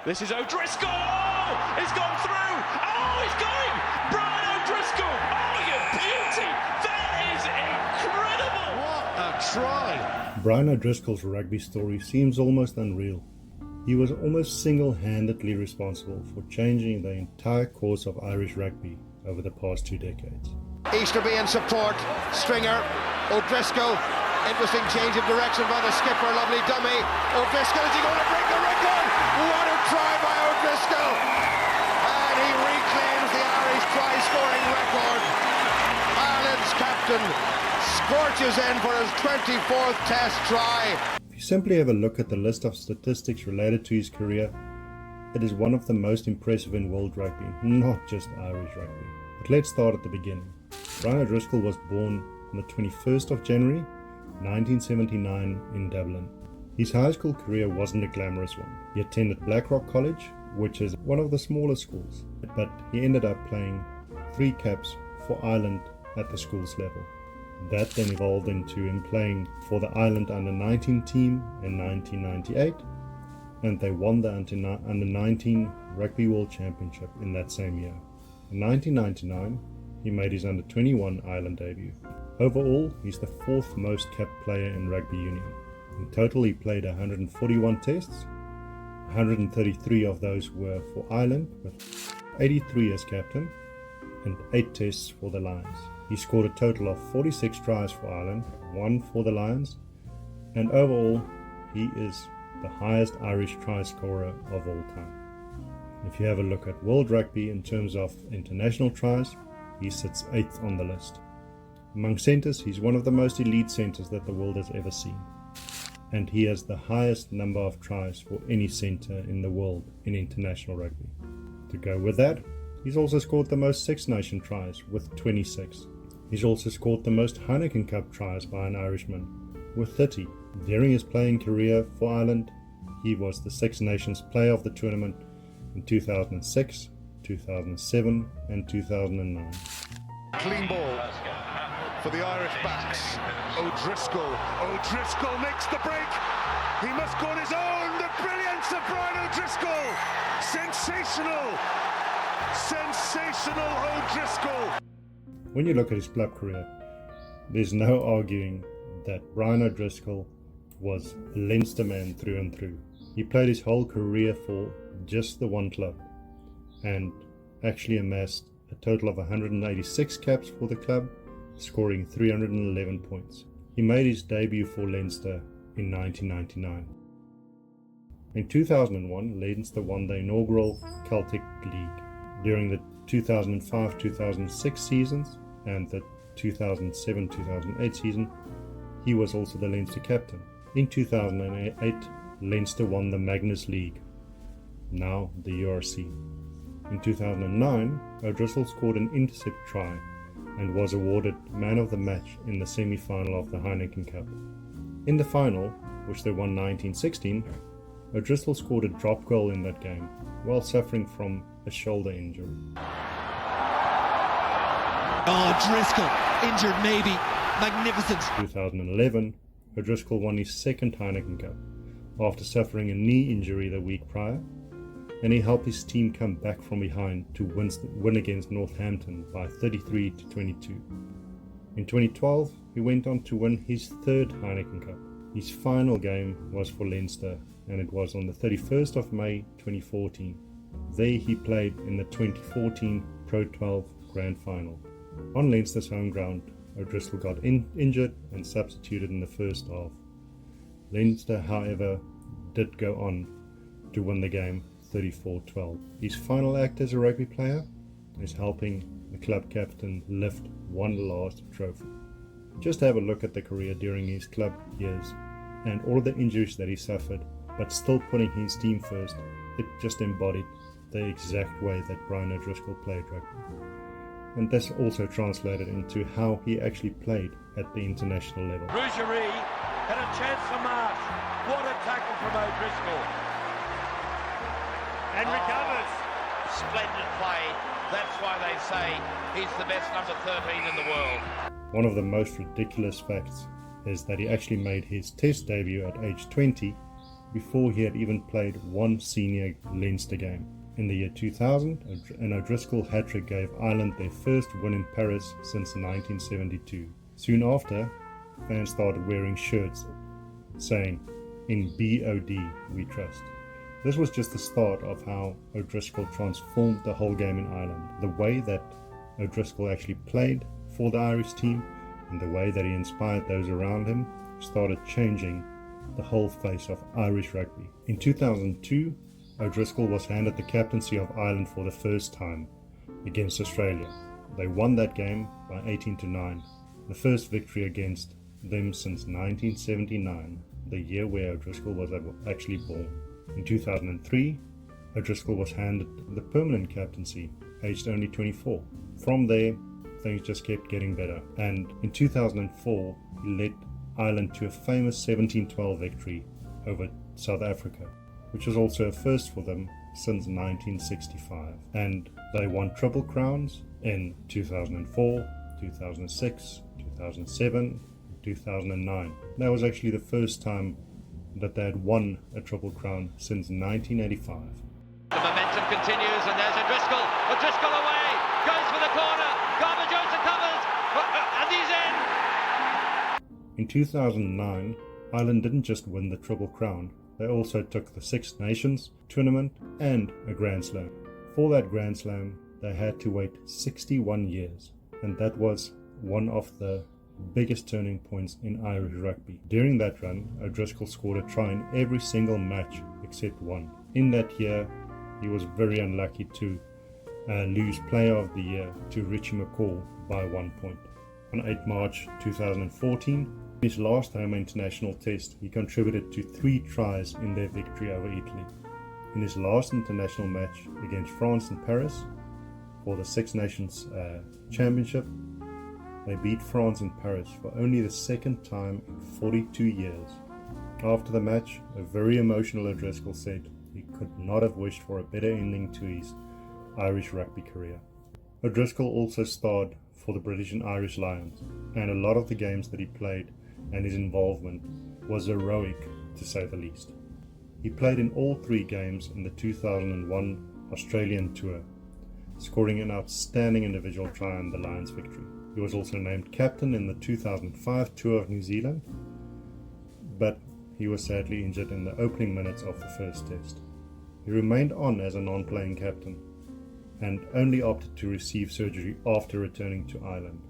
This is O'Driscoll! Oh, he's gone through! Oh, he's going! Brian O'Driscoll! Oh, you beauty! That is incredible! What a try! Brian O'Driscoll's rugby story seems almost unreal. He was almost single-handedly responsible for changing the entire course of Irish rugby over the past 2 decades. Easterby in support, Stringer, O'Driscoll, interesting change of direction by the skipper, lovely dummy. O'Driscoll, is he going to break the record? What a try by O'Driscoll! And he reclaims the Irish try-scoring record. Ireland's captain scorches in for his 24th Test try. If you simply have a look at the list of statistics related to his career, it is one of the most impressive in world rugby, not just Irish rugby. But let's start at the beginning. Brian O'Driscoll was born on the 21st of January 1979 in Dublin. His high school career wasn't a glamorous one. He attended Blackrock College, which is one of the smaller schools, but he ended up playing 3 caps for Ireland at the school's level. That then evolved into him playing for the Ireland under-19 team in 1998, and they won the under-19 Rugby World Championship in that same year. In 1999, he made his under-21 Ireland debut. Overall, he's the 4th most capped player in rugby union. In total, he played 141 tests. 133 of those were for Ireland, with 83 as captain, and 8 tests for the Lions. He scored a total of 46 tries for Ireland, 1 for the Lions, and overall, he is the highest Irish try scorer of all time. If you have a look at world rugby in terms of international tries, he sits 8th on the list. Among centres, he's one of the most elite centres that the world has ever seen. And he has the highest number of tries for any centre in the world in international rugby. To go with that, he's also scored the most Six Nation tries with 26. He's also scored the most Heineken Cup tries by an Irishman with 30. During his playing career for Ireland, he was the Six Nations Player of the Tournament in 2006, 2007 and 2009. Clean ball for the Irish backs. O'Driscoll makes the break. He must go on his own. The brilliance of Brian O'Driscoll. Sensational. Sensational O'Driscoll. When you look at his club career, there's no arguing that Brian O'Driscoll was a Leinster man through and through. He played his whole career for just the one club and actually amassed a total of 186 caps for the club, scoring 311 points. He made his debut for Leinster in 1999. In 2001, Leinster won the inaugural Celtic League. During the 2005-2006 seasons and the 2007-2008 season, he was also the Leinster captain. In 2008, Leinster won the Magnus League, now the URC. In 2009, O'Driscoll scored an intercept try and was awarded Man of the Match in the semi-final of the Heineken Cup. In the final, which they won 1916, O'Driscoll scored a drop goal in that game while suffering from a shoulder injury. Oh, Driscoll, injured maybe, magnificent. 2011, O'Driscoll won his 2nd Heineken Cup after suffering a knee injury the week prior, and he helped his team come back from behind to win against Northampton by 33-22. In 2012, he went on to win his 3rd Heineken Cup. His final game was for Leinster, and it was on the 31st of May 2014. There he played in the 2014 Pro 12 Grand Final. On Leinster's home ground, O'Driscoll got injured and substituted in the first half. Leinster, however, did go on to win the game 34-12. His final act as a rugby player is helping the club captain lift one last trophy. Just have a look at the career during his club years and all of the injuries that he suffered, but still putting his team first. It just embodied the exact way that Brian O'Driscoll played rugby. And this also translated into how he actually played at the international level. Rougerie had a chance for Marsh. What a tackle from O'Driscoll. And recovers. Splendid play. That's why they say he's the best number 13 in the world. One of the most ridiculous facts is that he actually made his Test debut at age 20 before he had even played one senior Leinster game. In the year 2000, an O'Driscoll hat-trick gave Ireland their first win in Paris since 1972. Soon after, fans started wearing shirts saying, "In BOD we trust." This was just the start of how O'Driscoll transformed the whole game in Ireland. The way that O'Driscoll actually played for the Irish team and the way that he inspired those around him started changing the whole face of Irish rugby. In 2002, O'Driscoll was handed the captaincy of Ireland for the first time against Australia. They won that game by 18-9, the first victory against them since 1979, the year where O'Driscoll was actually born. In 2003, O'Driscoll was handed the permanent captaincy, aged only 24. From there, things just kept getting better, and in 2004, he led Ireland to a famous 17-12 victory over South Africa, which was also a first for them since 1965. And they won Triple Crowns in 2004, 2006, 2007, 2009. That was actually the first time that they had won a Triple Crown since 1985. The momentum continues, and there's O'Driscoll. O'Driscoll away, goes for the corner. Garber Jones covers, and he's in. In 2009, Ireland didn't just win the Triple Crown, they also took the Six Nations tournament and a Grand Slam. For that Grand Slam, they had to wait 61 years, and that was one of the biggest turning points in Irish rugby. During that run, O'Driscoll scored a try in every single match except one. In that year, he was very unlucky to lose Player of the Year to Richie McCaw by 1 point. On 8 March 2014, his last home international test, he contributed to 3 tries in their victory over Italy. In his last international match against France in Paris for the Six Nations Championship, they beat France in Paris for only the second time in 42 years. After the match, a very emotional O'Driscoll said he could not have wished for a better ending to his Irish rugby career. O'Driscoll also starred for the British and Irish Lions, and a lot of the games that he played and his involvement was heroic, to say the least. He played in all 3 games in the 2001 Australian tour, scoring an outstanding individual try in the Lions' victory. He was also named captain in the 2005 tour of New Zealand, but he was sadly injured in the opening minutes of the first test. He remained on as a non-playing captain and only opted to receive surgery after returning to Ireland.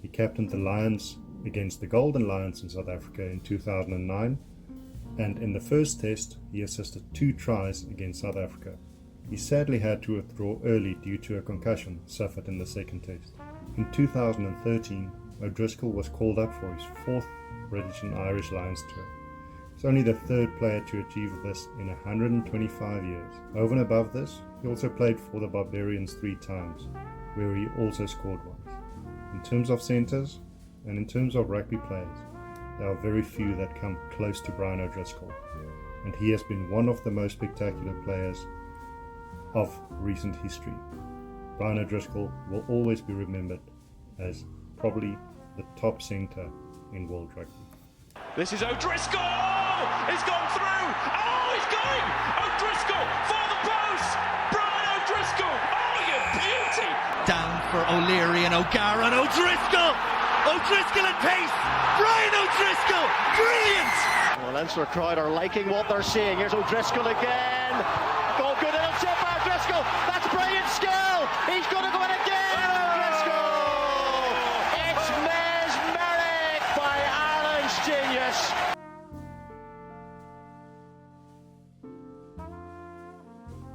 He captained the Lions against the Golden Lions in South Africa in 2009, and in the first test he assisted 2 tries against South Africa. He sadly had to withdraw early due to a concussion suffered in the second test. In 2013, O'Driscoll was called up for his 4th British and Irish Lions tour. He's only the 3rd player to achieve this in 125 years. Over and above this, he also played for the Barbarians 3 times, where he also scored once. In terms of centres, and in terms of rugby players, there are very few that come close to Brian O'Driscoll, and he has been one of the most spectacular players of recent history. Brian O'Driscoll will always be remembered as probably the top centre in world rugby. This is O'Driscoll! He's gone through! Oh, he's going! O'Driscoll for the post! Brian O'Driscoll! Oh, you beauty! Down for O'Leary and O'Gara and O'Driscoll! O'Driscoll at pace! Brian O'Driscoll! Brilliant! Well, Leinster crowd are liking what they're seeing. Here's O'Driscoll again. Go good, and it's up by O'Driscoll. That's brilliant skill. He's going to go in again. O'Driscoll. It's mesmeric by Ireland's genius.